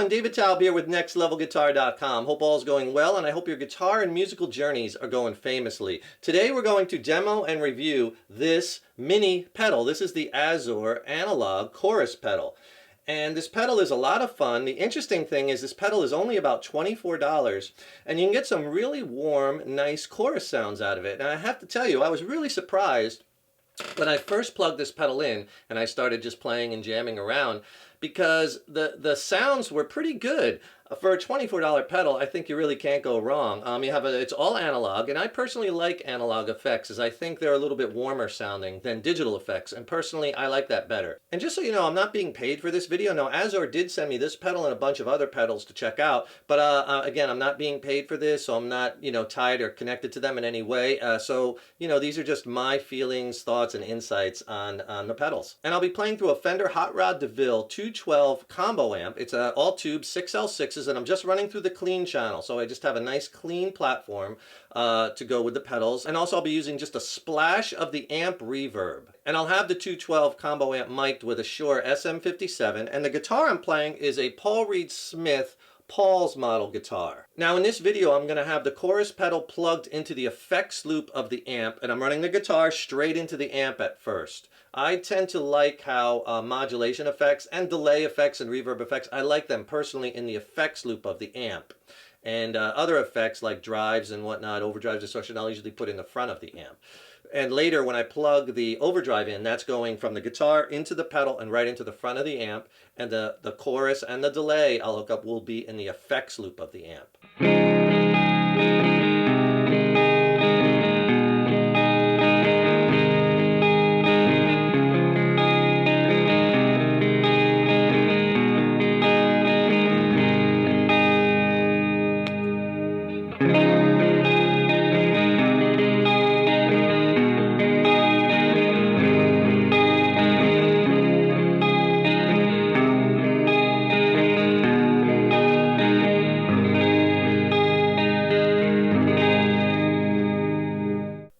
everyone, David Taub here with NextLevelGuitar.com. Hope all is going well, and I hope your guitar and musical journeys are going famously. Today we're going to demo and review this mini pedal. This is the Azor analog chorus pedal. And this pedal is a lot of fun. The interesting thing is this pedal is only about $24, and you can get some really warm, nice chorus sounds out of it. And I have to tell you, I was really surprised when I first plugged this pedal in and I started just playing and jamming around, because the sounds were pretty good. For a $24 pedal, I think you really can't go wrong. It's all analog, and I personally like analog effects, as I think they're a little bit warmer sounding than digital effects, and personally I like that better. And just so you know, I'm not being paid for this video. Now, Azor did send me this pedal and a bunch of other pedals to check out, but again, I'm not being paid for this, so I'm not, tied or connected to them in any way. So these are just my feelings, thoughts, and insights on the pedals. And I'll be playing through a Fender Hot Rod DeVille 212 combo amp. It's all tubes, 6L6s, and I'm just running through the clean channel, so I just have a nice clean platform to go with the pedals. And also I'll be using just a splash of the amp reverb. And I'll have the 212 combo amp mic'd with a Shure SM57, and the guitar I'm playing is a Paul Reed Smith Paul's model guitar. Now in this video I'm going to have the chorus pedal plugged into the effects loop of the amp, and I'm running the guitar straight into the amp at first. I tend to like how modulation effects and delay effects and reverb effects, I like them personally in the effects loop of the amp. And other effects like drives and whatnot, overdrive, distortion, I'll usually put in the front of the amp. And later when I plug the overdrive in, that's going from the guitar into the pedal and right into the front of the amp. And the chorus and the delay I'll hook up will be in the effects loop of the amp.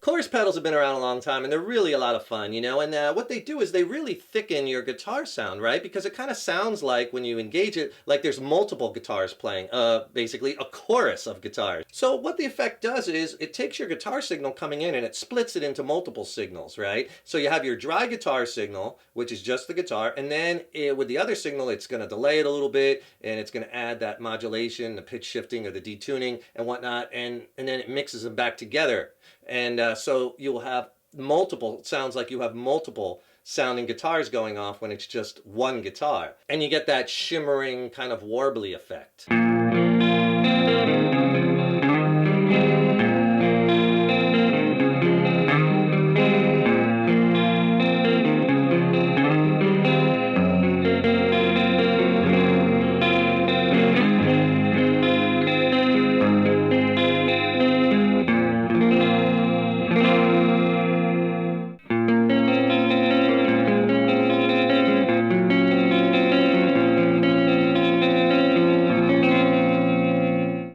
Chorus pedals have been around a long time, and they're really a lot of fun, and what they do is they really thicken your guitar sound, right? Because it kind of sounds like, when you engage it, like there's multiple guitars playing, basically a chorus of guitars. So what the effect does is it takes your guitar signal coming in and it splits it into multiple signals, right? So you have your dry guitar signal, which is just the guitar, and then with the other signal it's going to delay it a little bit, and it's going to add that modulation, the pitch shifting or the detuning and whatnot, and then it mixes them back together. And so you'll have multiple, it sounds like you have multiple sounding guitars going off when it's just one guitar. And you get that shimmering kind of warbly effect.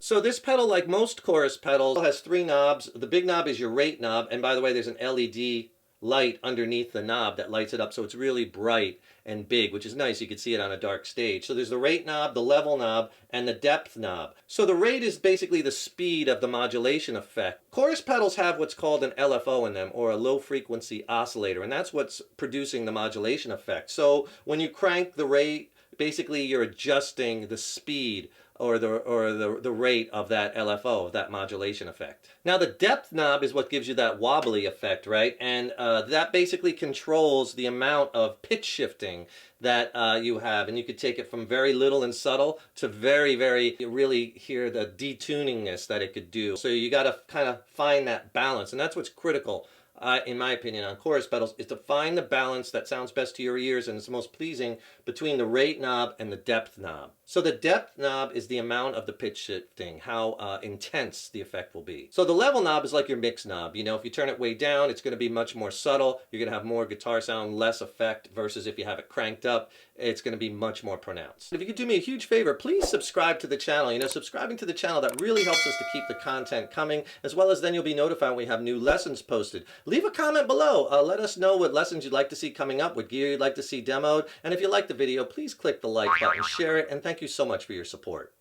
So this pedal, like most chorus pedals, has three knobs. The big knob is your rate knob, and by the way, there's an LED light underneath the knob that lights it up, so it's really bright and big, which is nice. You can see it on a dark stage. So there's the rate knob, the level knob, and the depth knob. So the rate is basically the speed of the modulation effect. Chorus pedals have what's called an LFO in them, or a low frequency oscillator, and that's what's producing the modulation effect. So when you crank the rate, basically you're adjusting the speed or the rate of that LFO, of that modulation effect. Now the depth knob is what gives you that wobbly effect, right? And that basically controls the amount of pitch shifting that you have. And you could take it from very little and subtle to very, very, you really hear the detuningness that it could do. So you gotta kind of find that balance, and that's what's critical. In my opinion, on chorus pedals, is to find the balance that sounds best to your ears and is most pleasing between the rate knob and the depth knob. So the depth knob is the amount of the pitch shifting, how intense the effect will be. So the level knob is like your mix knob. If you turn it way down, it's going to be much more subtle. You're going to have more guitar sound, less effect, versus if you have it cranked up, it's going to be much more pronounced. If you could do me a huge favor, please subscribe to the channel. Subscribing to the channel, that really helps us to keep the content coming, as well as then you'll be notified when we have new lessons posted. Leave a comment below. Let us know what lessons you'd like to see coming up, what gear you'd like to see demoed, and if you like the video, please click the like button, share it, and thank you Thank you so much for your support.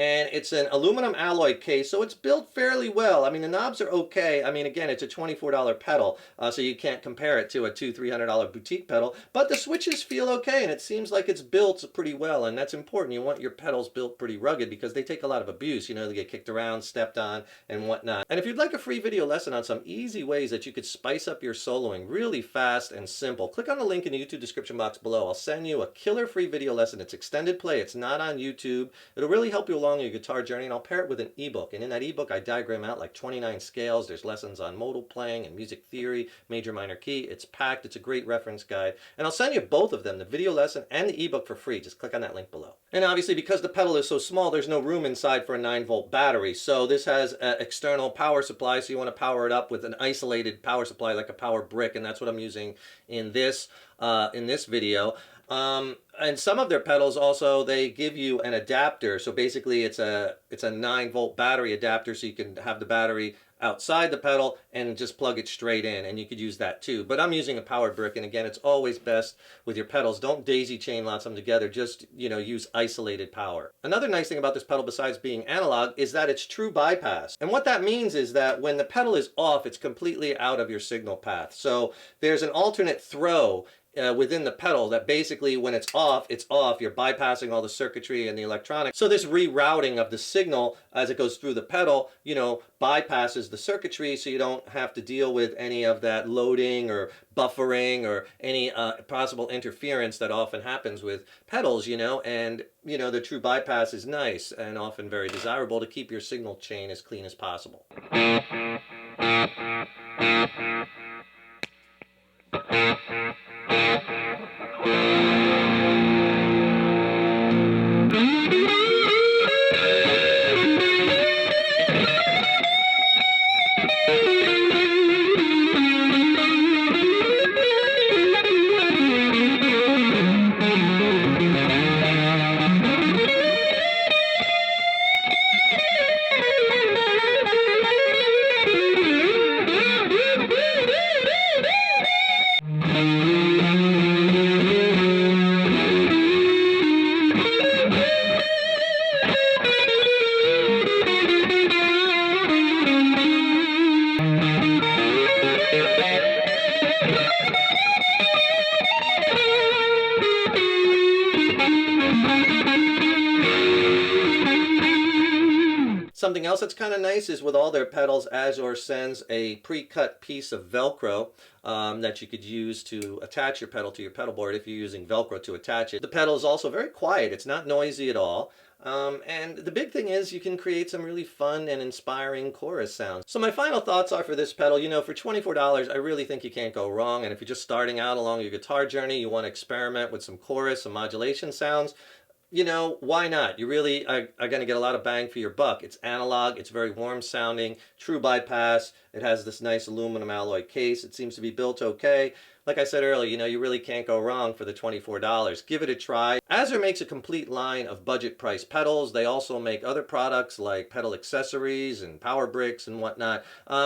And it's an aluminum alloy case, so it's built fairly well. I mean, the knobs are okay. I mean, again, it's a $24 pedal, so you can't compare it to a $200-300 boutique pedal, but the switches feel okay, and it seems like it's built pretty well, and that's important. You want your pedals built pretty rugged because they take a lot of abuse. You know, they get kicked around, stepped on, and whatnot. And if you'd like a free video lesson on some easy ways that you could spice up your soloing really fast and simple, click on the link in the YouTube description box below. I'll send you a killer free video lesson. It's extended play. It's not on YouTube. It'll really help you along your guitar journey, and I'll pair it with an ebook. And in that ebook, I diagram out like 29 scales. There's lessons on modal playing and music theory, major, minor key. It's packed. It's a great reference guide. And I'll send you both of them, the video lesson and the ebook, for free. Just click on that link below. And obviously, because the pedal is so small, there's no room inside for a 9-volt battery. So this has an external power supply, so you want to power it up with an isolated power supply like a power brick, and that's what I'm using in this video. And some of their pedals also, they give you an adapter. So basically it's a 9-volt battery adapter, so you can have the battery outside the pedal and just plug it straight in, and you could use that too. But I'm using a power brick, and again, it's always best with your pedals, don't daisy chain lots of them together, just, you know, use isolated power. Another nice thing about this pedal, besides being analog, is that it's true bypass. And what that means is that when the pedal is off, it's completely out of your signal path. So there's an alternate throw within the pedal that basically, when it's off, you're bypassing all the circuitry and the electronics. So this rerouting of the signal as it goes through the pedal, you know, bypasses the circuitry, so you don't have to deal with any of that loading or buffering or any possible interference that often happens with pedals, you know. And, you know, the true bypass is nice and often very desirable to keep your signal chain as clean as possible. Something else that's kind of nice is with all their pedals, Azor sends a pre-cut piece of Velcro that you could use to attach your pedal to your pedal board if you're using Velcro to attach it. The pedal is also very quiet. It's not noisy at all. And the big thing is you can create some really fun and inspiring chorus sounds. So my final thoughts are for this pedal, you know, for $24, I really think you can't go wrong. And if you're just starting out along your guitar journey, you want to experiment with some chorus, some modulation sounds, you know, why not? You really are going to get a lot of bang for your buck. It's analog, it's very warm sounding, true bypass. It has this nice aluminum alloy case. It seems to be built okay. Like I said earlier, you know, you really can't go wrong for the $24. Give it a try. Azor makes a complete line of budget price pedals. They also make other products like pedal accessories and power bricks and whatnot.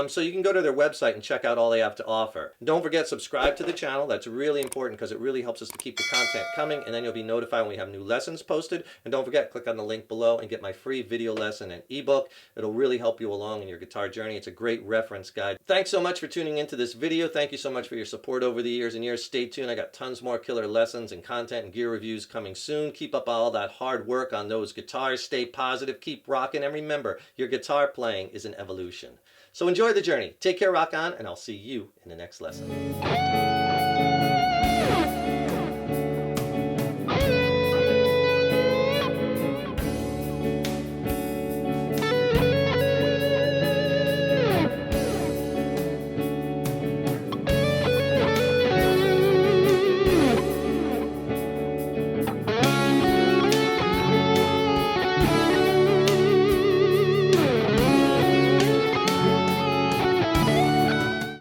So you can go to their website and check out all they have to offer. Don't forget, subscribe to the channel. That's really important because it really helps us to keep the content coming, and then you'll be notified when we have new lessons posted. And don't forget, click on the link below and get my free video lesson and ebook. It'll really help you along in your guitar journey. It's a great reference guide. Thanks so much for tuning into this video. Thank you so much for your support over the years and years. Stay tuned. I got tons more killer lessons and content and gear reviews coming soon. Keep up all that hard work on those guitars. Stay positive. Keep rocking. And remember, your guitar playing is an evolution. So enjoy the journey. Take care, rock on, and I'll see you in the next lesson.